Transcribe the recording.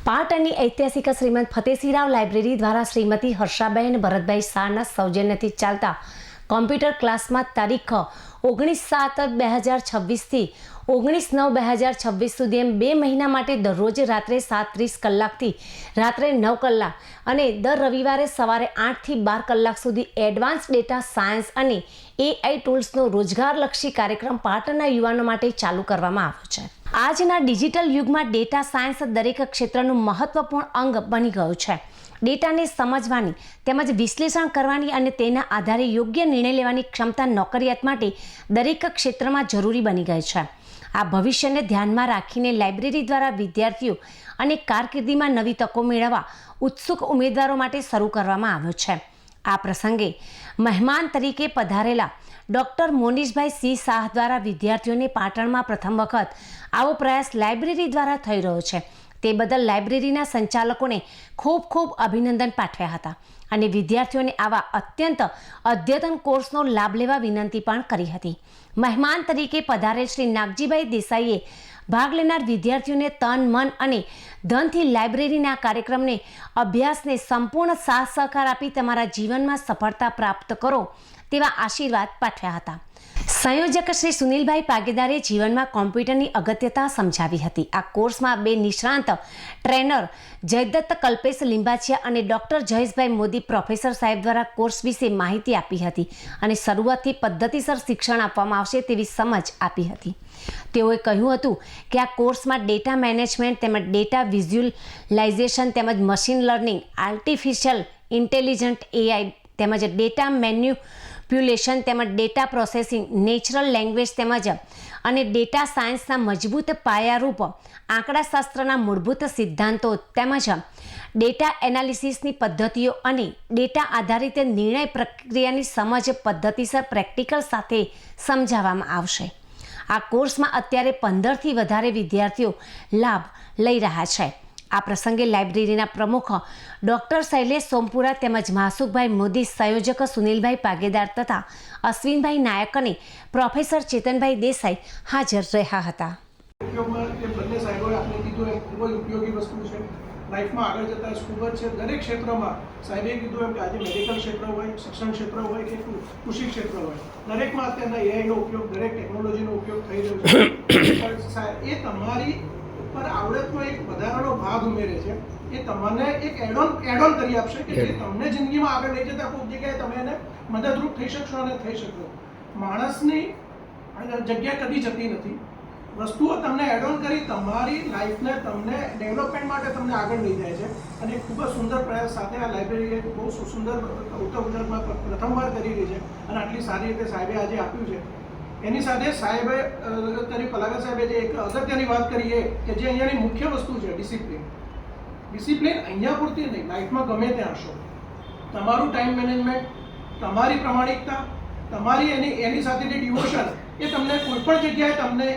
પાટણની ઐતિહાસિક શ્રીમંત ફતેસિંહરાવ લાઇબ્રેરી દ્વારા શ્રીમતી હર્ષાબેન ભરતભાઈ શાહના સૌજન્યથી ચાલતા કોમ્પ્યુટર ક્લાસમાં તારીખ 19/7/2026 થી 19/9/2026 સુધી એમ 2 મહિના માટે દરરોજ રાત્રે 7:30 કલાકથી રાત્રે 9 કલાક અને દર રવિવારે સવારે 8 થી 12 કલાક સુધી એડવાન્સ ડેટા સાયન્સ અને AI ટૂલ્સનો રોજગારલક્ષી કાર્યક્રમ પાટણના યુવાનો માટે ચાલુ કરવામાં આવ્યો છે. આજના ડિજિટલ યુગમાં ડેટા સાયન્સ દરેક ક્ષેત્રનું મહત્વપૂર્ણ અંગ બની ગયું છે. ડેટાને સમજવાની તેમજ વિશ્લેષણ કરવાની અને તેના આધારે યોગ્ય નિર્ણય લેવાની ક્ષમતા નોકરિયાત માટે દરેક ક્ષેત્રમાં જરૂરી બની ગઈ છે. આ ભવિષ્યને ધ્યાનમાં રાખીને લાઇબ્રેરી દ્વારા વિદ્યાર્થીઓ અને કારકિર્દીમાં નવી તકો મેળવવા ઉત્સુક ઉમેદવારો માટે શરૂ કરવામાં આવ્યો છે. આ પ્રસંગે મહેમાન તરીકે પધારેલા ડૉક્ટર મોનીષભાઈ સિંહ શાહ દ્વારા વિદ્યાર્થીઓને પાટણમાં પ્રથમ વખત આવો પ્રયાસ લાઇબ્રેરી દ્વારા થઈ રહ્યો છે તે બદલ લાઇબ્રેરીના સંચાલકોને ખૂબ ખૂબ અભિનંદન પાઠવ્યા હતા અને વિદ્યાર્થીઓને આવા અત્યંત અદ્યતન કોર્સનો લાભ લેવા વિનંતી પણ કરી હતી. મહેમાન તરીકે પધારેલ શ્રી નાગજીભાઈ દેસાઈએ ભાગ લેનાર વિદ્યાર્થીઓને તન મન અને ધનથી લાઇબ્રેરીના કાર્યક્રમને અભ્યાસને સંપૂર્ણ સાથ સહકાર આપી તમારા જીવનમાં સફળતા પ્રાપ્ત કરો તેવા આશીર્વાદ પાઠવ્યા હતા. સંયોજક શ્રી સુનિલભાઈ પાગેદારે જીવનમાં કોમ્પ્યુટરની અગત્યતા સમજાવી હતી. આ કોર્સમાં 2 નિષ્ણાંત ટ્રેનર જયદત્ત કલ્પેશ લિંબાચિયા અને ડૉક્ટર જયેશભાઈ મોદી પ્રોફેસર સાહેબ દ્વારા કોર્સ વિશે માહિતી આપી હતી અને શરૂઆતથી પદ્ધતિસર શિક્ષણ આપવામાં આવશે તેવી સમજ આપી હતી. તેઓએ કહ્યું હતું કે આ કોર્સમાં ડેટા મેનેજમેન્ટ તેમજ ડેટા વિઝ્યુલાઇઝેશન તેમજ machine learning, artificial intelligent AI તેમજ ડેટા મેન્યુપ્યુલેશન તેમજ ડેટા પ્રોસેસિંગ, નેચરલ લેંગ્વેજ તેમજ અને ડેટા સાયન્સના મજબૂત પાયારૂપ આંકડાશાસ્ત્રના મૂળભૂત સિદ્ધાંતો તેમજ ડેટા એનાલિસિસની પદ્ધતિઓ અને ડેટા આધારિત નિર્ણય પ્રક્રિયાની સમજ પદ્ધતિસર પ્રેક્ટિકલ સાથે સમજાવવામાં આવશે. આ કોર્સમાં અત્યારે 15થી વધારે વિદ્યાર્થીઓ લાભ લઈ રહ્યા છે. આ પ્રસંગે લાઇબ્રેરીના પ્રમુખ ડૉક્ટર શૈલેષ સોમપુરા તેમજ માસુકભાઈ મોદી, સંયોજક સુનિલભાઈ પાગેદાર તથા અશ્વિનભાઈ નાયક અને પ્રોફેસર ચેતનભાઈ દેસાઈ હાજર રહ્યા હતા. બંને સાહેબોએ આપણે કીધું એ ખૂબ જ ઉપયોગી વસ્તુ છે. લાઈફમાં આગળ જતા ખૂબ જ છે. દરેક ક્ષેત્રમાં સાહેબે કીધું એમ કે આજે મેડિકલ ક્ષેત્ર હોય, શિક્ષણ ક્ષેત્ર હોય કે કૃષિ ક્ષેત્ર હોય, દરેકમાં અત્યારના AIનો ઉપયોગ, દરેક ટેકનોલોજીનો ઉપયોગ થઈ રહ્યો છે. એ તમારી પર આવડતનો એક વધારાનો ભાગ ઉમેરે છે. એ તમને એક એડ ઓન કરી આપશે કે જે તમને જિંદગીમાં આગળ લઈ જતા કોઈ જગ્યાએ તમે એને મદદરૂપ થઈ શકશો અને થઈ શકો. માણસની જગ્યા કદી જતી નથી. વસ્તુઓ તમને એડ ઓન કરી તમારી લાઈફને તમને ડેવલપમેન્ટ માટે તમને આગળ લઈ જાય છે અને ખૂબ જ સુંદર પ્રયાસ સાથે આ લાઇબ્રેરી બહુ સુંદર ઉત્તર ગુજરાતમાં પ્રથમવાર કરી રહી છે અને આટલી સારી રીતે સાહેબે આજે આપ્યું છે. એની સાથે સાહેબે કલાકાર સાહેબે જે એક અગત્યની વાત કરી એ કે જે અહીંયાની મુખ્ય વસ્તુ છે ડિસિપ્લિન. ડિસિપ્લિન અહીંયા પૂરતી નહીં, લાઈફમાં ગમે ત્યાં હશો, તમારું ટાઈમ મેનેજમેન્ટ, તમારી પ્રમાણિકતા, તમારી એની સાથેની ડિવોશન એ તમને કોઈ પણ જગ્યાએ તમને